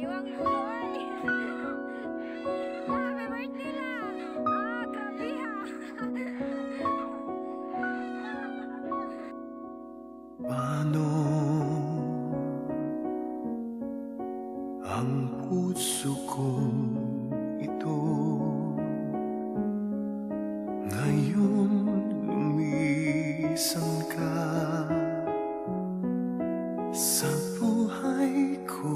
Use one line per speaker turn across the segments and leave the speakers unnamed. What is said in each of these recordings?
Iwang luloy. Happy birthday lang. Grabe ha.
Paano ang puso ko ito ngayon lumisan ka sa buhay ko?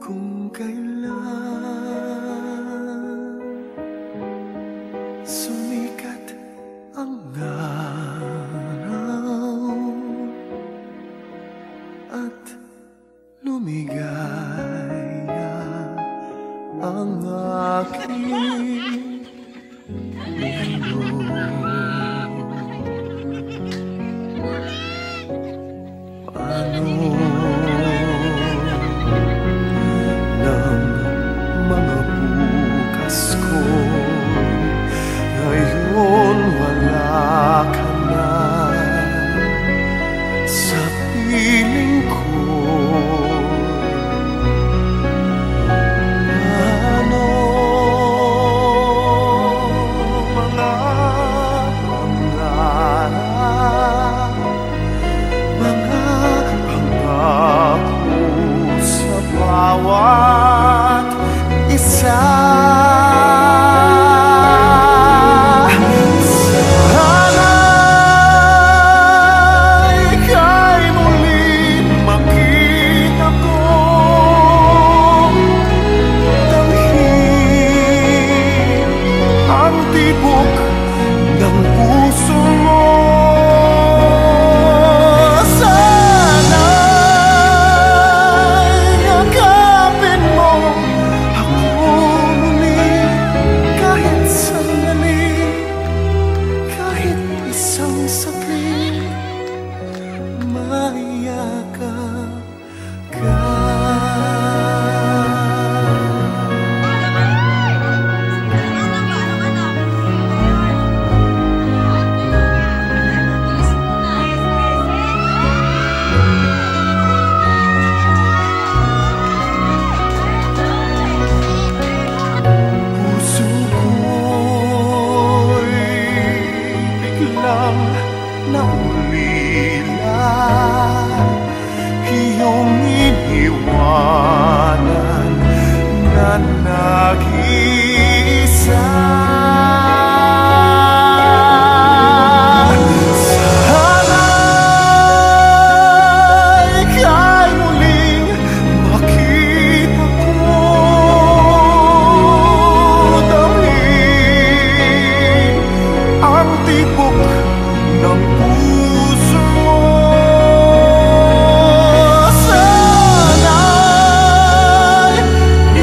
Kung kailan sumikat ang araw at lumigaya ang aking mundo, paano ng mga bukas ko ngayon wala ka na sa piling ko? Ano mga pangarap, mga pangako sa bawat isa? Naulila iyong iniwanan na nag-iisa. Sana'y ika'y muling makita ko, damhin ang tibok ng puso mo. Sana'y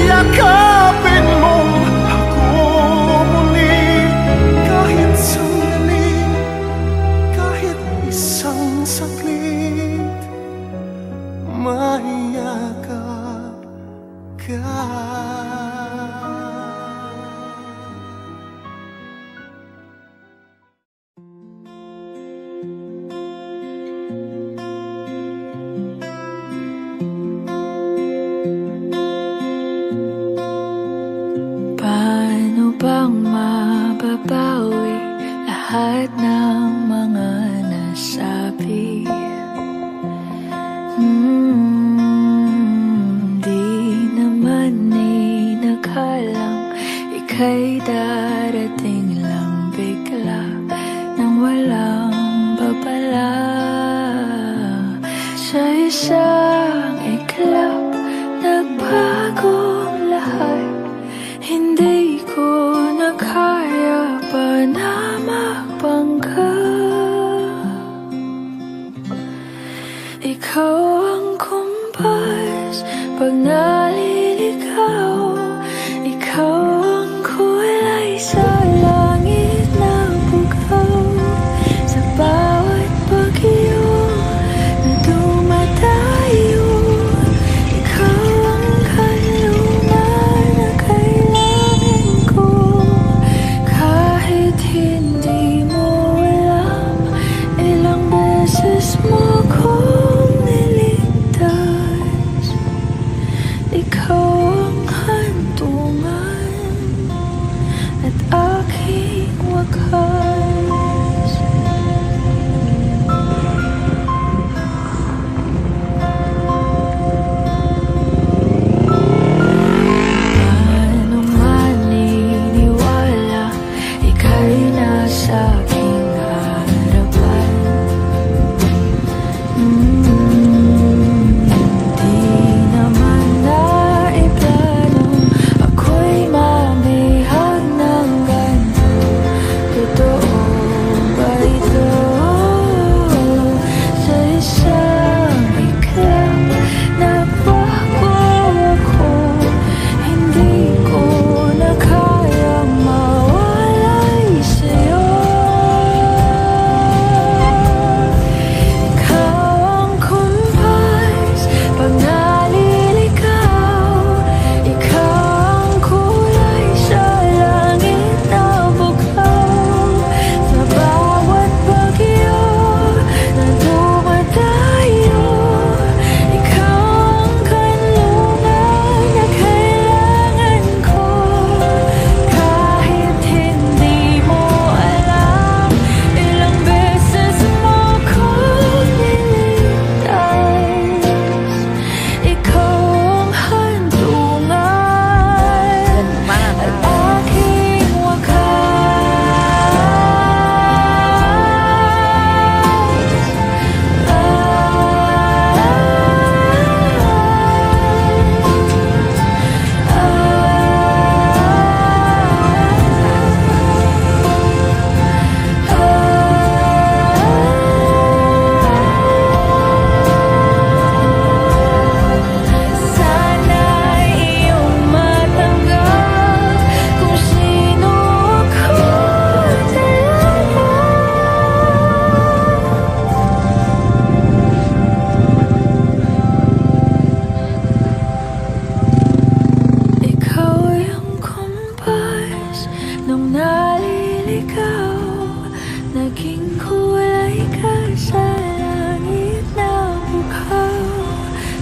yakapin mo ako muli, kahit sandali, kahit isang saglit, mayakap ka.
Paano bang mababawi lahat ng mga nasabi? Di naman inakalang ika'y darating lang bigla nang walang babala. Sa isang iklap nagbagong lahat. Hindi ko na kaya pa na magpangga. Ikaw ang kumpas pag naliligaw. Ikaw ang kulay Naging kulay ka sa langit na bukhaw.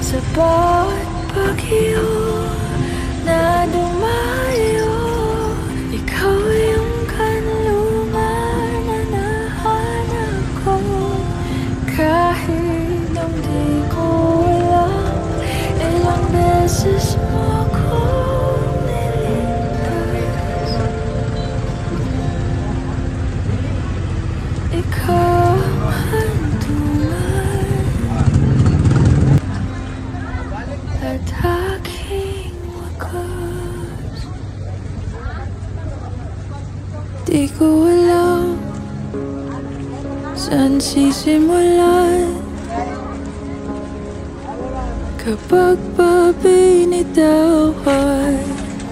Sa bawat bagyo na dumayo, ikaw yung kanlungan na nahanap ko. Kahit nung di ko alam, ilang beses mo akong niligtas. Ikaw ang hantungan at aking wakas. Di ko alam saan sisimulan kapag pa binitaw ay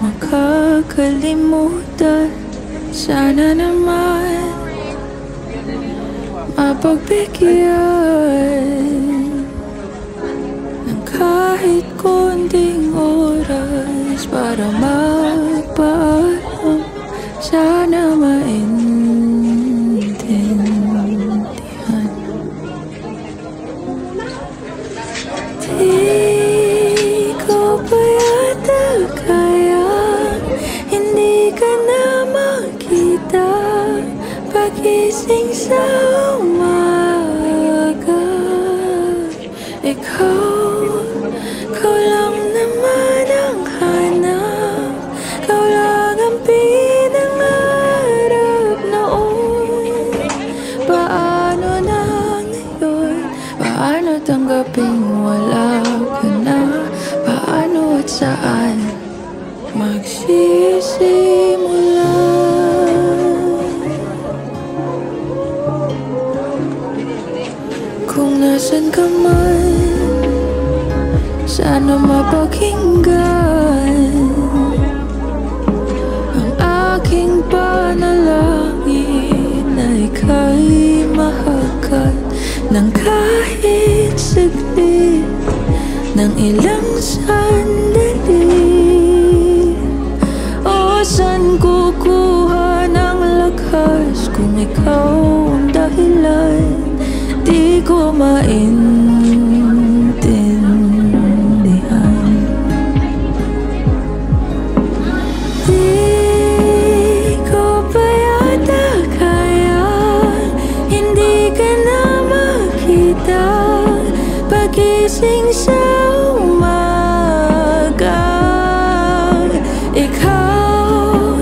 makakalimutan. Sana naman mapagbigyan ng kahit konting oras para magpaalam. Sana maintindihan. Di ko pa yata kaya hindi ka na makita pagising sa umaga. Ikaw lang naman ang hanap. Ikaw lang ang pinangarap noon. Paano na ngayon? Paano tanggaping wala ka na? Paano at saan magsisimula? Kung nasan ka man, sana mapakinggan ang aking panalangin na ika'y mahagat ng kahit saglit, ng ilang sandali. O saan kukuha ng lakas kung ikaw ang dahilan? Di ko maintindihan. Di ko pa yata kaya hindi ka na makita pagising sa umaga. Ikaw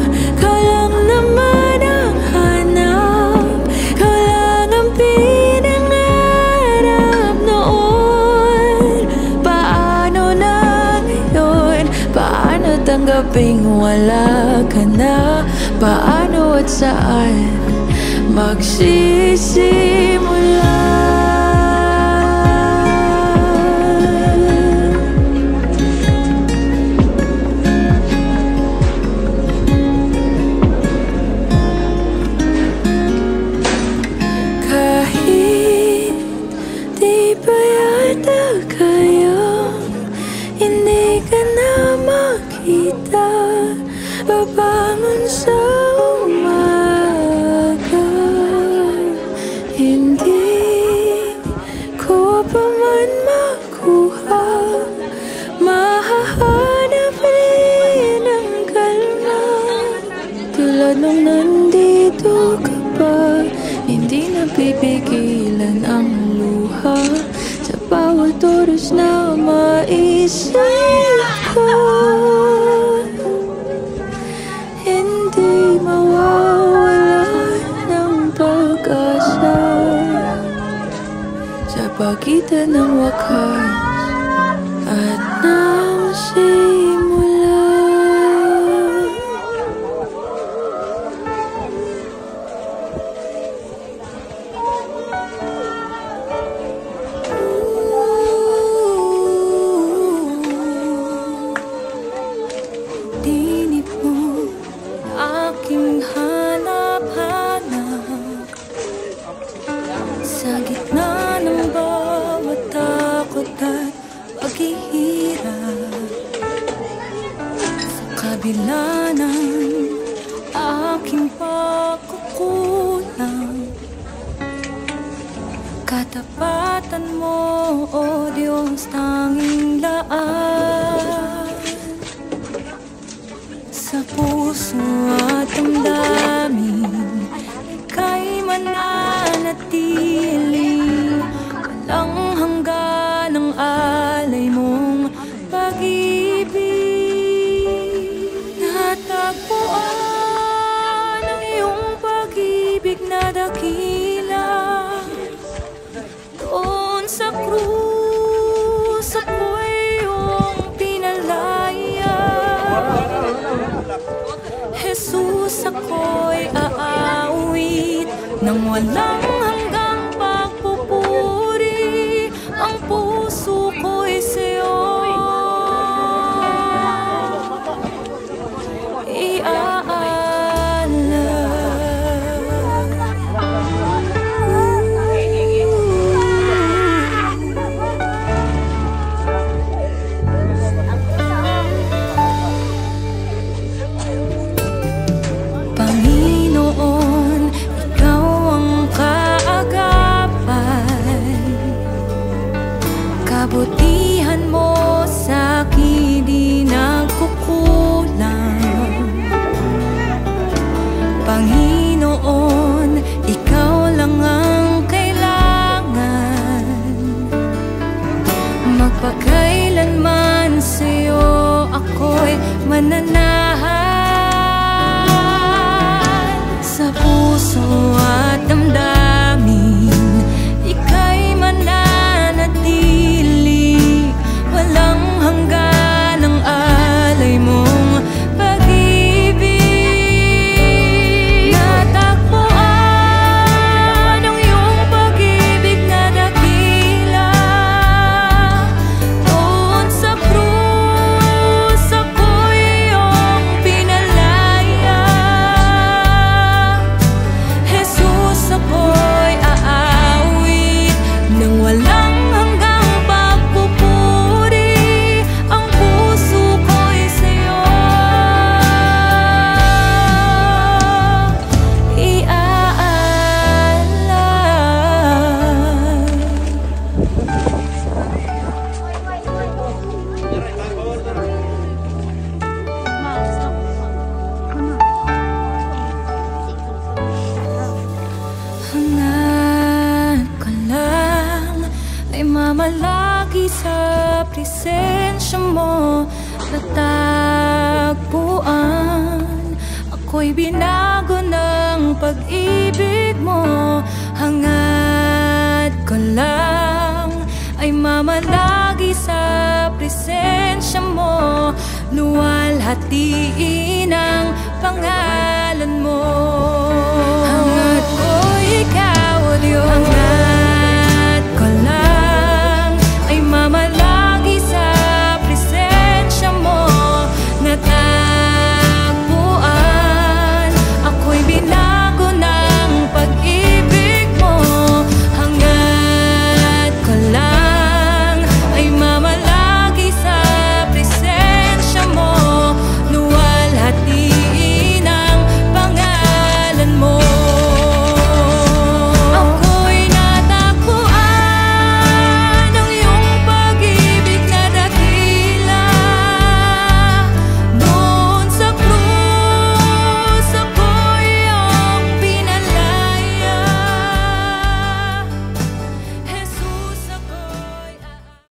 lang naman ang hanap. Ikaw lang ang pinangarap noon. Paano na ngayon? Paano tanggaping wala ka na? Paano at saan magsisimula? Hindi ka na makita babangon sa umaga. Hindi ko pa man makuha, mahahanap rin ang kalma. Tulad nung nandito ka pa, hindi napipigilan ang luha. Sa bawat oras na maisip ko, hindi mawawala ng pag-asa. Sa pagitan ng wakas at ng simula. Aking hanap-hanap sa gitna ng bawat takot at paghihirap. Sa kabila ng aking pagkukulang, Katapatan mo, O Diyos, tanging laan sa puso at damdamin. Ika'y mananatili, walang hanggan ang alay mong pag-ibig. Natagpuan ang iyong pag-ibig na dakila. Doon sa krus ako'y iyong pinalaya. Jesus, ako'y aawit ng walang hanggang pagpupuri. Ang puso ko'y sa'yo kabutihan mo sa'kin di nagkukulang. Panginoon, ikaw lang ang kailangan. Magpakailanman sa'yo ako'y mananahan. Sa puso at damdamin, ika'y mananatili. Walang hanggan ang alay mong pag-ibig. Natagpuan ang iyong pag-ibig na dakila. Doon sa krus ako'y iyong pinalaya. Jesus, ako'y aawit ng walang hanggang pagpupuri. Ang puso ko'y sa'yo hangad ko lang ay mamalagi sa presensya mo. Natagpuan ako'y binago ng pag-ibig mo. Hangad ko lang ay mamalagi sa presensya mo. Luwalhatiin ang pangalan mo.